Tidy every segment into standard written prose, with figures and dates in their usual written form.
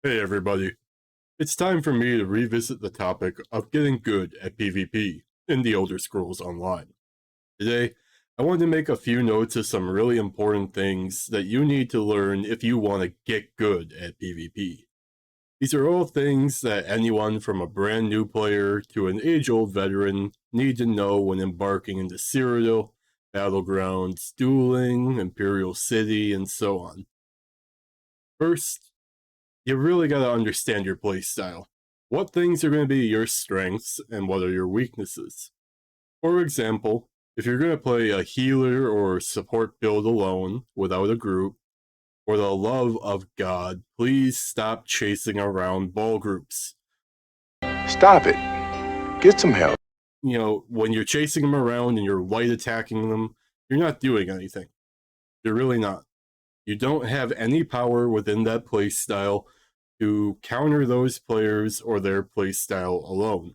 Hey everybody, it's time for me to revisit the topic of getting good at PvP in the Elder Scrolls Online. Today, I wanted to make a few notes of some really important things that you need to learn if you want to get good at PvP. These are all things that anyone from a brand new player to an age-old veteran need to know when embarking into Cyrodiil, Battlegrounds, dueling, Imperial City, and so on. First, you really got to understand your playstyle. What things are going to be your strengths and what are your weaknesses? For example, if you're going to play a healer or support build alone without a group, for the love of God, please stop chasing around ball groups. Stop it. Get some help. You know, when you're chasing them around and you're light attacking them, you're not doing anything. You're really not. You don't have any power within that playstyle to counter those players or their playstyle alone.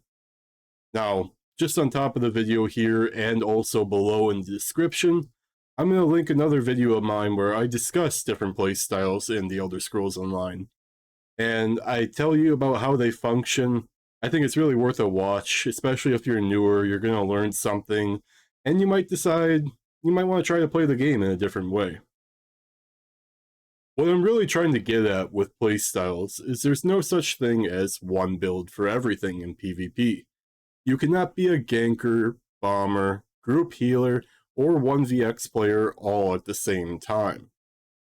Now, just on top of the video here and also below in the description, I'm going to link another video of mine where I discuss different playstyles in the Elder Scrolls Online. And I tell you about how they function. I think it's really worth a watch, especially if you're newer, you're going to learn something, and you might decide you might want to try to play the game in a different way. What I'm really trying to get at with playstyles is there's no such thing as one build for everything in PvP. You cannot be a ganker, bomber, group healer, or 1vx player all at the same time.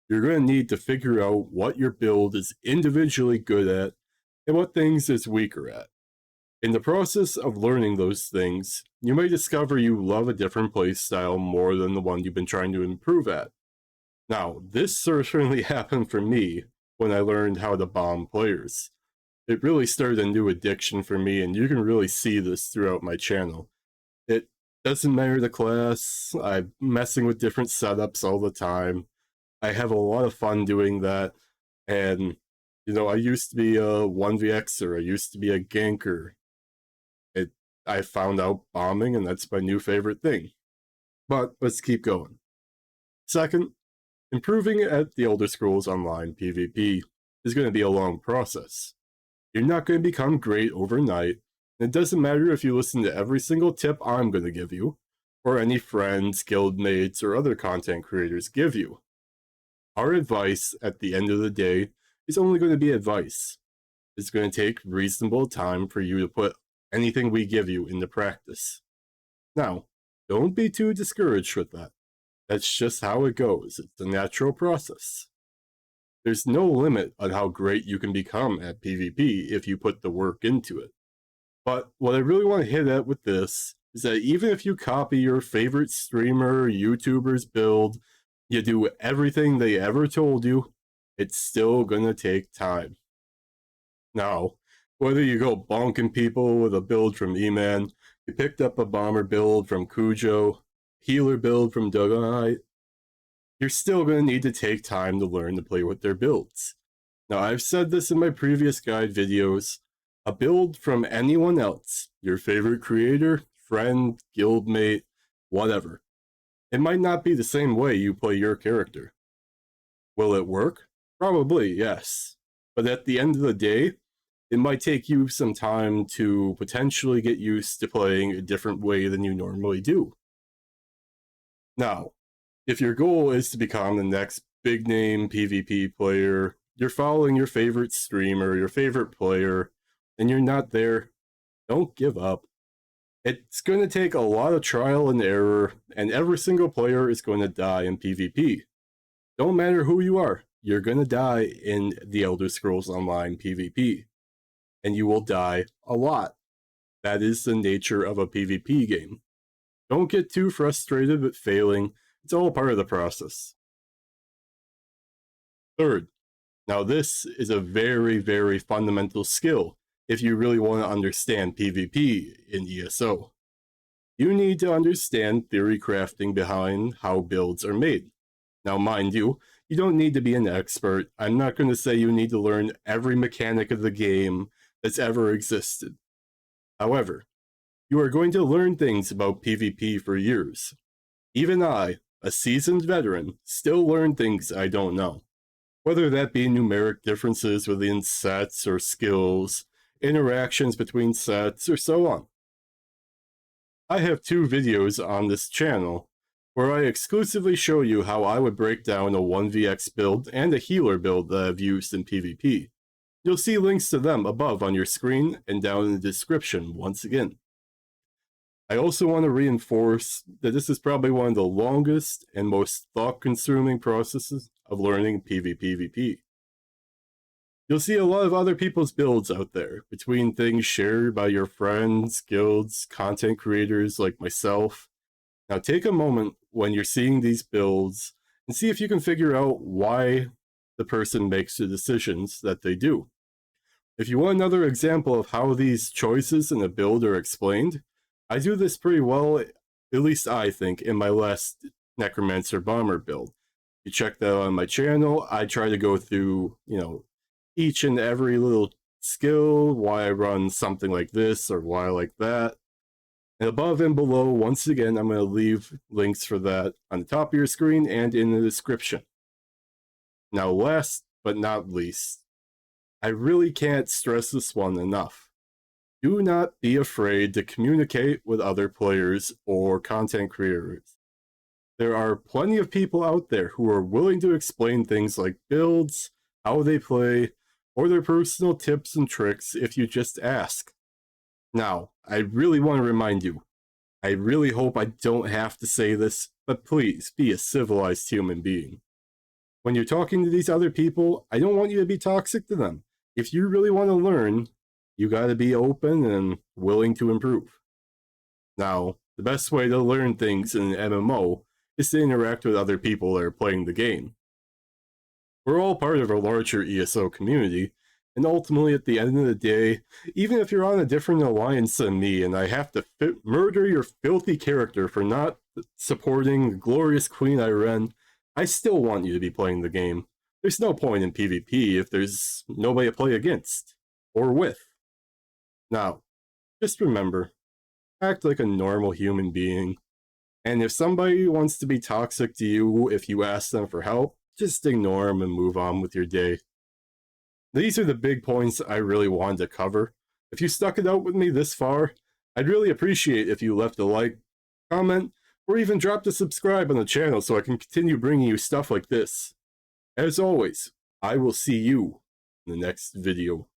You're going to need to figure out what your build is individually good at and what things it's weaker at. In the process of learning those things, you may discover you love a different playstyle more than the one you've been trying to improve at. Now, this certainly happened for me when I learned how to bomb players. It really started a new addiction for me, and you can really see this throughout my channel. It doesn't matter the class, I'm messing with different setups all the time. I have a lot of fun doing that, and I used to be a 1vxer, I used to be a ganker. I found out bombing, and that's my new favorite thing. But let's keep going. Second, improving at the Elder Scrolls Online PvP is going to be a long process. You're not going to become great overnight, and it doesn't matter if you listen to every single tip I'm going to give you, or any friends, guildmates, or other content creators give you. Our advice at the end of the day is only going to be advice. It's going to take reasonable time for you to put anything we give you into practice. Now, don't be too discouraged with that. That's just how it goes. It's a natural process. There's no limit on how great you can become at PvP if you put the work into it. But what I really want to hit at with this is that even if you copy your favorite streamer or YouTuber's build, you do everything they ever told you, it's still gonna take time. Now, whether you go bonking people with a build from E-Man, you picked up a bomber build from Cujo, healer build from Dogonite, you're still going to need to take time to learn to play with their builds. Now, I've said this in my previous guide videos, a build from anyone else, your favorite creator, friend, guildmate, whatever, it might not be the same way you play your character. Will it work? Probably, yes. But at the end of the day, it might take you some time to potentially get used to playing a different way than you normally do. Now, if your goal is to become the next big name PvP player, you're following your favorite streamer, your favorite player, and you're not there, don't give up. It's going to take a lot of trial and error, and every single player is going to die in PvP. Don't matter who you are, you're going to die in the Elder Scrolls Online PvP. And you will die a lot. That is the nature of a PvP game. Don't get too frustrated with failing. It's all part of the process. Third, now this is a very, very fundamental skill if you really want to understand PvP in ESO. You need to understand theory crafting behind how builds are made. Now, mind you, you don't need to be an expert. I'm not going to say you need to learn every mechanic of the game that's ever existed. However, you are going to learn things about PvP for years. Even I, a seasoned veteran, still learn things I don't know. whether that be numeric differences within sets or skills, interactions between sets, or so on. I have 2 videos on this channel where I exclusively show you how I would break down a 1vx build and a healer build that I've used in PvP. You'll see links to them above on your screen and down in the description once again. I also want to reinforce that this is probably one of the longest and most thought-consuming processes of learning PvPvP. You'll see a lot of other people's builds out there, between things shared by your friends, guilds, content creators like myself. Now take a moment when you're seeing these builds and see if you can figure out why the person makes the decisions that they do. If you want another example of how these choices in a build are explained, I do this pretty well, at least I think, in my last Necromancer Bomber build. You check that out on my channel. I try to go through, each and every little skill, why I run something like this or why I like that. And above and below, once again, I'm going to leave links for that on the top of your screen and in the description. Now, last but not least, I really can't stress this one enough. Do not be afraid to communicate with other players or content creators. There are plenty of people out there who are willing to explain things like builds, how they play, or their personal tips and tricks if you just ask. Now, I really want to remind you, I really hope I don't have to say this, but please be a civilized human being. When you're talking to these other people, I don't want you to be toxic to them. If you really want to learn, you gotta be open and willing to improve. Now, the best way to learn things in an MMO is to interact with other people that are playing the game. We're all part of a larger ESO community, and ultimately at the end of the day, even if you're on a different alliance than me and I have to murder your filthy character for not supporting the glorious Queen Irene, I still want you to be playing the game. There's no point in PvP if there's nobody to play against, or with. Now, just remember, act like a normal human being, and if somebody wants to be toxic to you if you ask them for help, just ignore them and move on with your day. These are the big points I really wanted to cover. If you stuck it out with me this far, I'd really appreciate if you left a like, comment, or even dropped a subscribe on the channel so I can continue bringing you stuff like this. As always, I will see you in the next video.